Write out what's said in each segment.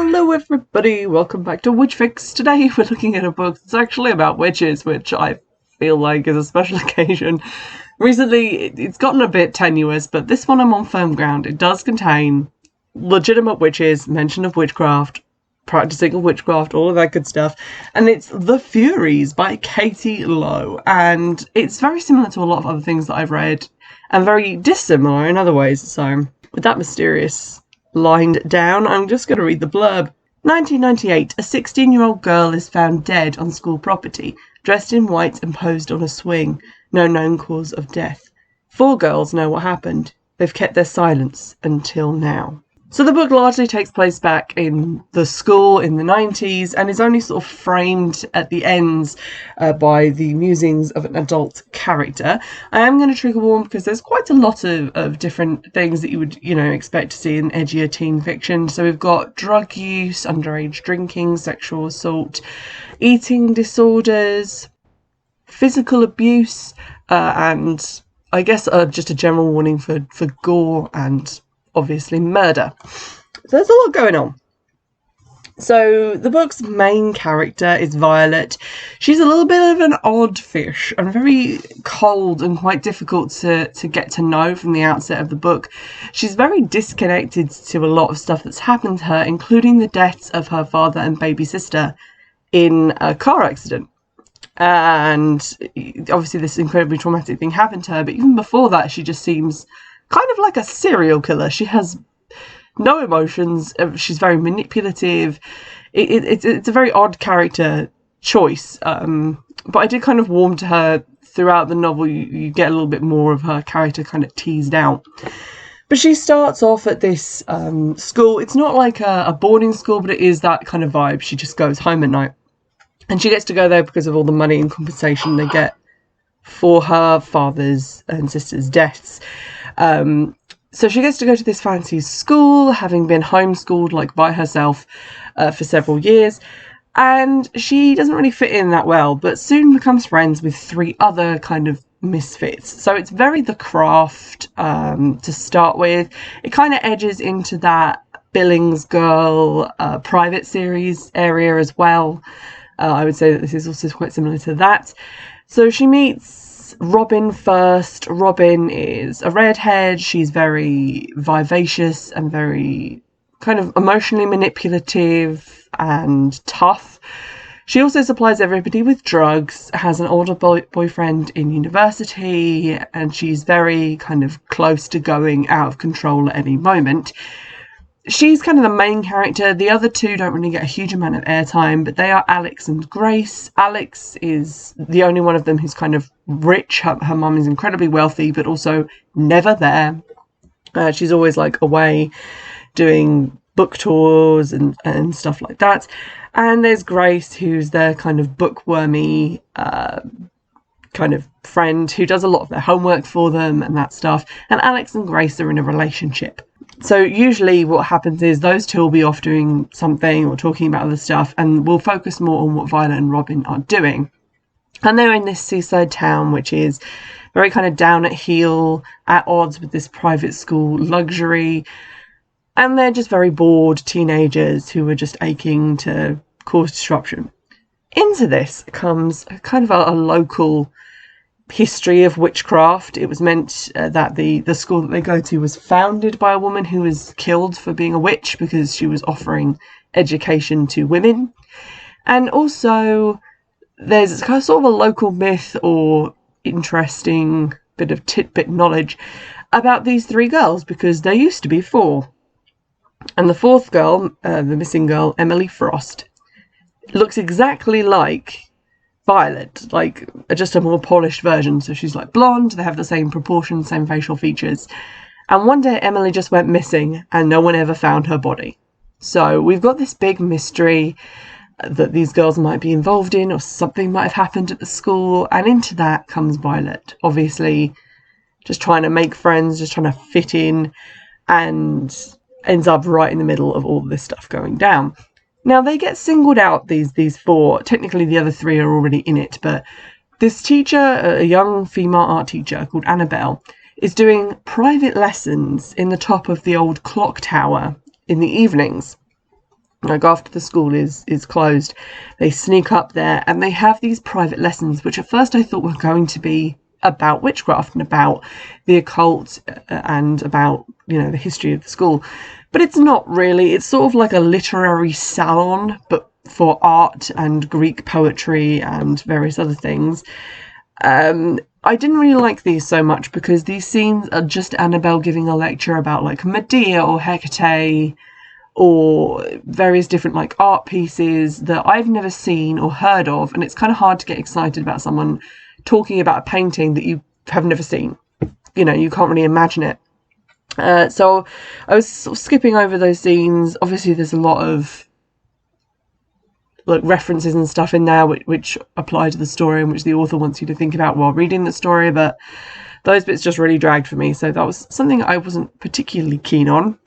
Hello everybody, welcome back to Witchfix. Today we're looking at a book that's actually about witches, which I feel like is a special occasion. Recently it's gotten a bit tenuous, but this one I'm on firm ground. It does contain legitimate witches, mention of witchcraft, practicing of witchcraft, all of that good stuff. And it's The Furies by Katie Lowe. And it's very similar to a lot of other things that I've read, and very dissimilar in other ways. So with that mysterious lined down, I'm just going to read the blurb. 1998, a 16-year-old girl is found dead on school property, dressed in white and posed on a swing. No known cause of death. 4 girls know what happened. They've kept their silence until now. So the book largely takes place back in the school in the 90s and is only sort of framed at the ends by the musings of an adult character. I am going to trigger warn because there's quite a lot of different things that you would, expect to see in edgier teen fiction. So we've got drug use, underage drinking, sexual assault, eating disorders, physical abuse, and I guess just a general warning for gore and obviously murder. So there's a lot going on. So the book's main character is Violet. She's a little bit of an odd fish and very cold and quite difficult to get to know from the outset of the book. She's very disconnected to a lot of stuff that's happened to her, including the deaths of her father and baby sister in a car accident. And obviously this incredibly traumatic thing happened to her, but even before that she just seems kind of like a serial killer. She has no emotions. She's very manipulative. It's a very odd character choice. But I did kind of warm to her throughout the novel. You get a little bit more of her character kind of teased out. But she starts off at this school. It's not like a boarding school, but it is that kind of vibe. She just goes home at night. And she gets to go there because of all the money and compensation they get for her father's and sister's deaths. So she gets to go to this fancy school, having been homeschooled by herself for several years, and she doesn't really fit in that well, but soon becomes friends with 3 other kind of misfits. So it's very The Craft to start with. It kind of edges into that Billings Girl private series area as well. I would say that this is also quite similar to that. So she meets Robin first. Robin is a redhead. She's very vivacious and very kind of emotionally manipulative and tough. She also supplies everybody with drugs, has an older boyfriend in university, and she's very kind of close to going out of control at any moment. She's kind of the main character. The other 2 don't really get a huge amount of airtime, but they are Alex and Grace. Alex is the only one of them who's kind of rich. Her mum is incredibly wealthy, but also never there. She's always away doing book tours and stuff like that. And there's Grace, who's their kind of bookwormy kind of friend who does a lot of their homework for them and that stuff. And Alex and Grace are in a relationship. So usually what happens is those 2 will be off doing something or talking about other stuff, and we'll focus more on what Violet and Robin are doing. And they're in this seaside town, which is very kind of down at heel, at odds with this private school luxury. And they're just very bored teenagers who are just aching to cause disruption. Into this comes kind of a local history of witchcraft. It was meant that the school that they go to was founded by a woman who was killed for being a witch because she was offering education to women. And also there's kind of sort of a local myth or interesting bit of tidbit knowledge about these 3 girls, because there used to be 4. And the 4th girl, the missing girl, Emily Frost, looks exactly like Violet, just a more polished version. So she's blonde, they have the same proportions, same facial features. And one day Emily just went missing and no one ever found her body. So we've got this big mystery that these girls might be involved in, or something might have happened at the school. And into that comes Violet, obviously just trying to make friends, just trying to fit in, and ends up right in the middle of all this stuff going down. Now, they get singled out, these 4. Technically, the other 3 are already in it, but this teacher, a young female art teacher called Annabelle, is doing private lessons in the top of the old clock tower in the evenings. like after the school is closed, they sneak up there and they have these private lessons, which at first I thought were going to be about witchcraft and about the occult and about, you know, the history of the school. But it's not really. It's sort of like a literary salon, but for art and Greek poetry and various other things. I didn't really like these so much because these scenes are just Annabelle giving a lecture about like Medea or Hecate or various different like art pieces that I've never seen or heard of, and it's kind of hard to get excited about someone talking about a painting that you have never seen. You know, you can't really imagine it. So I was sort of skipping over those scenes. Obviously there's a lot of like references and stuff in there which apply to the story and which the author wants you to think about while reading the story, but those bits just really dragged for me, so that was something I wasn't particularly keen on.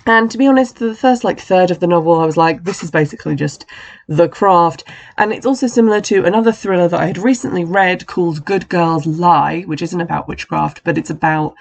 And to be honest, for the first like third of the novel, I was like, this is basically just The Craft. And it's also similar to another thriller that I had recently read called Good Girls Lie, which isn't about witchcraft, but it's about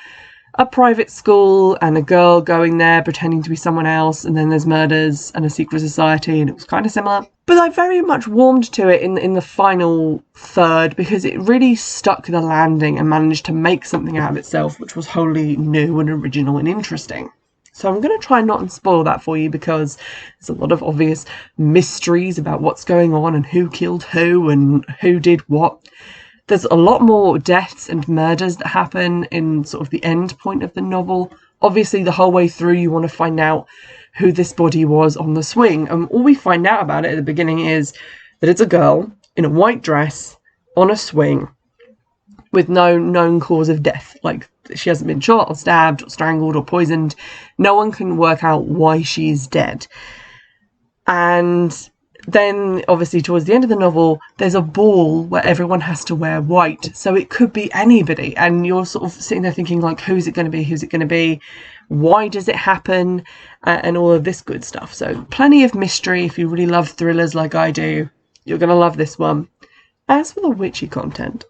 a private school and a girl going there pretending to be someone else, and then there's murders and a secret society, and it was kind of similar. But I very much warmed to it in the final third because it really stuck the landing and managed to make something out of itself, which was wholly new and original and interesting. So I'm going to try not and spoil that for you because there's a lot of obvious mysteries about what's going on and who killed who and who did what. There's a lot more deaths and murders that happen in sort of the end point of the novel. Obviously, the whole way through, you want to find out who this body was on the swing. And all we find out about it at the beginning is that it's a girl in a white dress on a swing with no known cause of death. Like, she hasn't been shot or stabbed or strangled or poisoned. No one can work out why she's dead. And then, obviously, towards the end of the novel, there's a ball where everyone has to wear white. So it could be anybody. And you're sort of sitting there thinking, like, who's it going to be? Who's it going to be? Why does it happen? And all of this good stuff. So plenty of mystery. If you really love thrillers like I do, you're going to love this one. As for the witchy content,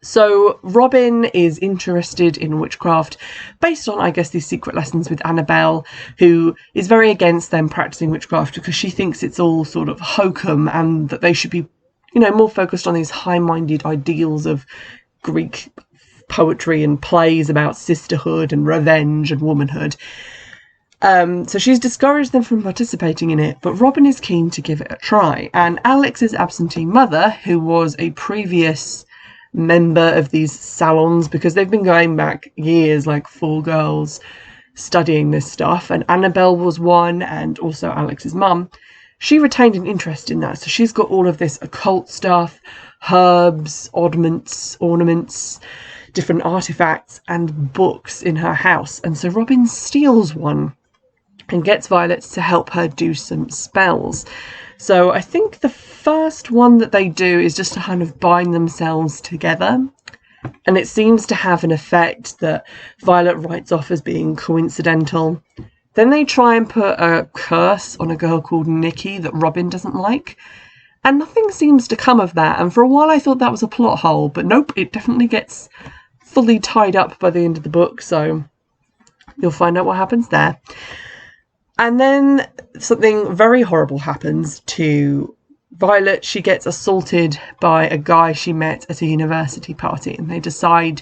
so Robin is interested in witchcraft based on, I guess, these secret lessons with Annabelle, who is very against them practicing witchcraft because she thinks it's all sort of hokum and that they should be, you know, more focused on these high-minded ideals of Greek poetry and plays about sisterhood and revenge and womanhood. So she's discouraged them from participating in it, but Robin is keen to give it a try. And Alex's absentee mother, who was a previous member of these salons, because they've been going back years, like 4 girls studying this stuff, and Annabelle was one, and also Alex's mum, she retained an interest in that. So she's got all of this occult stuff, herbs, oddments, ornaments, different artifacts and books in her house. And so Robin steals one and gets Violet to help her do some spells. So I think the first one that they do is just to kind of bind themselves together. And it seems to have an effect that Violet writes off as being coincidental. Then they try and put a curse on a girl called Nikki that Robin doesn't like. And nothing seems to come of that. And for a while I thought that was a plot hole. But nope, it definitely gets fully tied up by the end of the book. So you'll find out what happens there. And then something very horrible happens to Violet. She gets assaulted by a guy she met at a university party, and they decide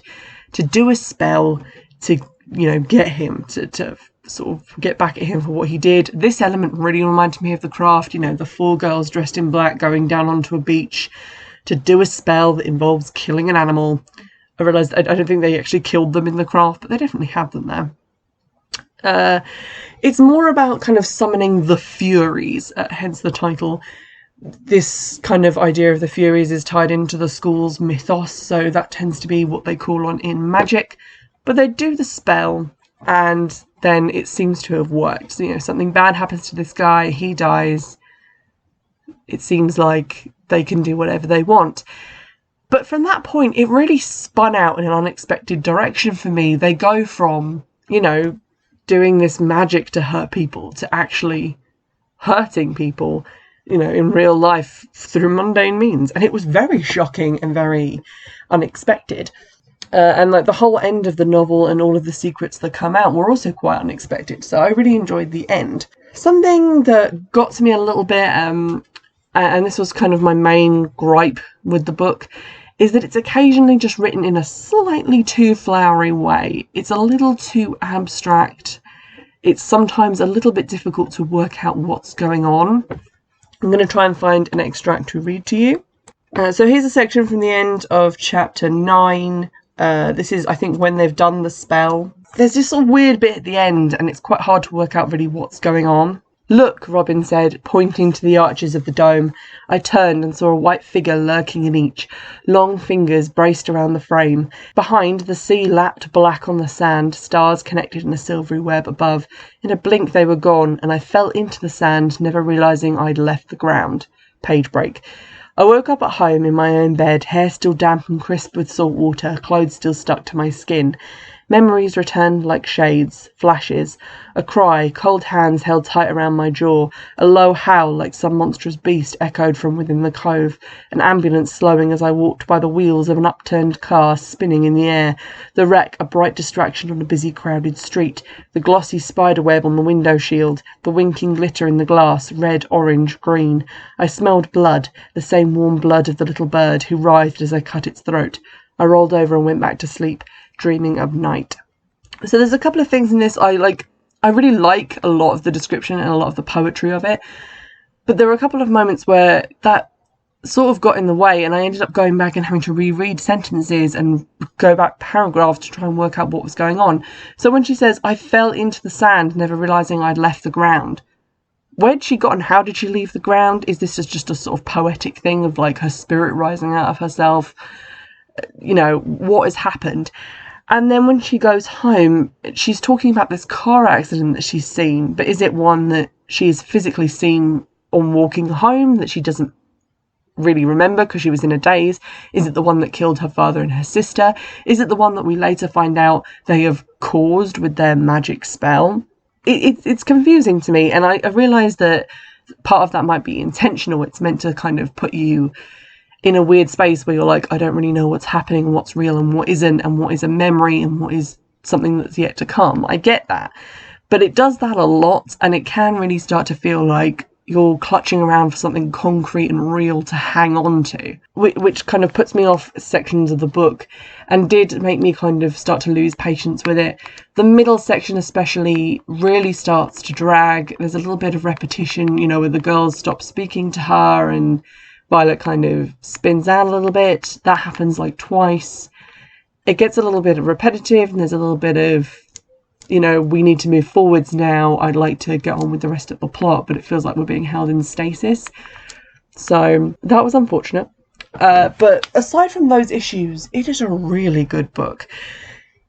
to do a spell to, you know, get him to sort of get back at him for what he did. This element really reminded me of The Craft, you know, the 4 girls dressed in black going down onto a beach to do a spell that involves killing an animal. I realised I don't think they actually killed them in The Craft, but they definitely have them there. It's more about kind of summoning the Furies, hence the title. This kind of idea of the Furies is tied into the school's mythos, so that tends to be what they call on in magic. But they do the spell, and then it seems to have worked. So, you know, something bad happens to this guy, he dies. It seems like they can do whatever they want. But from that point, it really spun out in an unexpected direction for me. They go from, you know, doing this magic to hurt people to actually hurting people, you know, in real life through mundane means. And it was very shocking and very unexpected. And like the whole end of the novel and all of the secrets that come out were also quite unexpected. So I really enjoyed the end. Something that got to me a little bit, and this was kind of my main gripe with the book, is that it's occasionally just written in a slightly too flowery way. It's a little too abstract. It's sometimes a little bit difficult to work out what's going on. I'm going to try and find an extract to read to you. So here's a section from the end of chapter 9. This is, I think, when they've done the spell. There's this sort of weird bit at the end, and it's quite hard to work out really what's going on. "Look," Robin said, pointing to the arches of the dome. I turned and saw a white figure lurking in each, long fingers braced around the frame. Behind, the sea lapped black on the sand, stars connected in a silvery web above. In a blink they were gone, and I fell into the sand, never realising I'd left the ground. Page break. I woke up at home in my own bed, hair still damp and crisp with salt water, clothes still stuck to my skin. Memories returned like shades, flashes. A cry, cold hands held tight around my jaw. A low howl like some monstrous beast echoed from within the cove. An ambulance slowing as I walked by the wheels of an upturned car spinning in the air. The wreck, a bright distraction on a busy, crowded street. The glossy spiderweb on the window shield. The winking glitter in the glass, red, orange, green. I smelled blood, the same warm blood of the little bird who writhed as I cut its throat. I rolled over and went back to sleep, dreaming of night. So there's a couple of things in this I really like a lot of the description and a lot of the poetry of it, but there were a couple of moments where that sort of got in the way, and I ended up going back and having to reread sentences and go back paragraphs to try and work out what was going on. So when she says, "I fell into the sand, never realising I'd left the ground," where'd she got and how did she leave the ground? Is this just a sort of poetic thing of like her spirit rising out of herself? You know, what has happened? And then when she goes home, she's talking about this car accident that she's seen, but is it one that she's physically seen on walking home that she doesn't really remember because she was in a daze? Is it the one that killed her father and her sister? Is it the one that we later find out they have caused with their magic spell? It's confusing to me, and I realise that part of that might be intentional. It's meant to kind of put you in a weird space where you're like, I don't really know what's happening and what's real and what isn't, and what is a memory and what is something that's yet to come. I get that. But it does that a lot, and it can really start to feel like you're clutching around for something concrete and real to hang on to, which kind of puts me off sections of the book and did make me kind of start to lose patience with it. The middle section especially really starts to drag. There's a little bit of repetition, you know, where the girls stop speaking to her and Violet kind of spins out a little bit. That happens like twice. It gets a little bit repetitive, and there's a little bit of, you know, we need to move forwards now. I'd like to get on with the rest of the plot, but it feels like we're being held in stasis. So that was unfortunate. But aside from those issues, it is a really good book.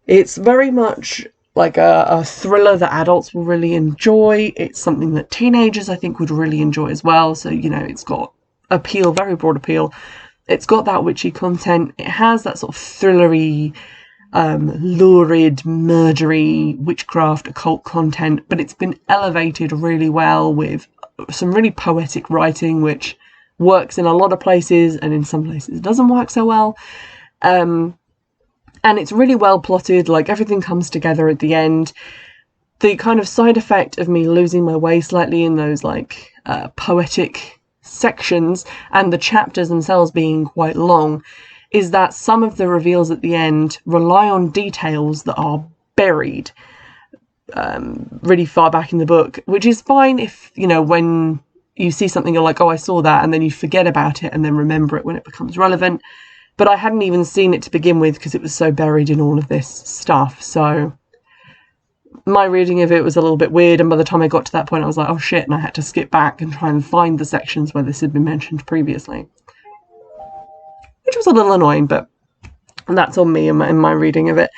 It's very much like a thriller that adults will really enjoy. It's something that teenagers, I think, would really enjoy as well. So, you know, it's got appeal, very broad appeal. It's got that witchy content. It has that sort of thrillery, lurid, murdery, witchcraft, occult content, but it's been elevated really well with some really poetic writing, which works in a lot of places, and in some places it doesn't work so well. And it's really well plotted, like everything comes together at the end. The kind of side effect of me losing my way slightly in those like poetic sections and the chapters themselves being quite long is that some of the reveals at the end rely on details that are buried really far back in the book, which is fine if, you know, when you see something you're like, oh, I saw that, and then you forget about it and then remember it when it becomes relevant. But I hadn't even seen it to begin with because it was so buried in all of this stuff. So my reading of it was a little bit weird, and by the time I got to that point I was like, oh shit, and I had to skip back and try and find the sections where this had been mentioned previously, which was a little annoying, but that's on me in my reading of it.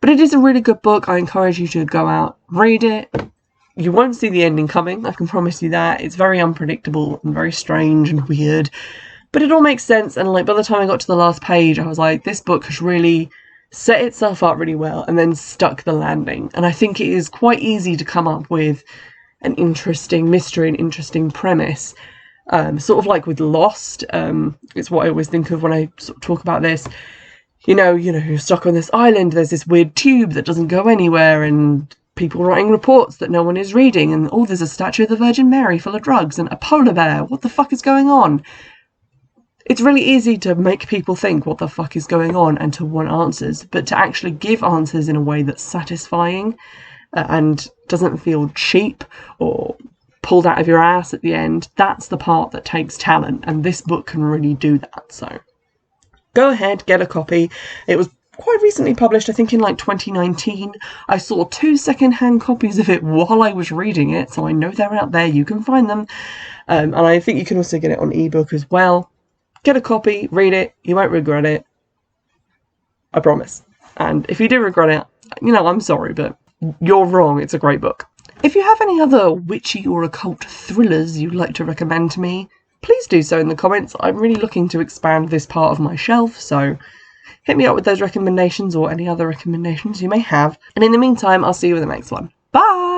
But it is a really good book. I encourage you to go out, read it. You won't see the ending coming, I can promise you that. It's very unpredictable and very strange and weird, but it all makes sense. And like by the time I got to the last page I was like, this book has really set itself up really well and then stuck the landing. And I think it is quite easy to come up with an interesting mystery, an interesting premise, sort of like with Lost. It's what I always think of when I sort of talk about this. you're stuck on this island, there's this weird tube that doesn't go anywhere, and people writing reports that no one is reading, and there's a statue of the Virgin Mary full of drugs, and a polar bear, what the fuck is going on? It's really easy to make people think what the fuck is going on and to want answers, but to actually give answers in a way that's satisfying and doesn't feel cheap or pulled out of your ass at the end, that's the part that takes talent, and this book can really do that. So go ahead, get a copy. It was quite recently published, I think in like 2019. I saw 2 second-hand copies of it while I was reading it, so I know they're out there, you can find them. And I think you can also get it on ebook as well. Get a copy, read it, you won't regret it. I promise. And if you do regret it, I'm sorry, but you're wrong, it's a great book. If you have any other witchy or occult thrillers you'd like to recommend to me, please do so in the comments. I'm really looking to expand this part of my shelf, so hit me up with those recommendations or any other recommendations you may have. And in the meantime, I'll see you in the next one. Bye!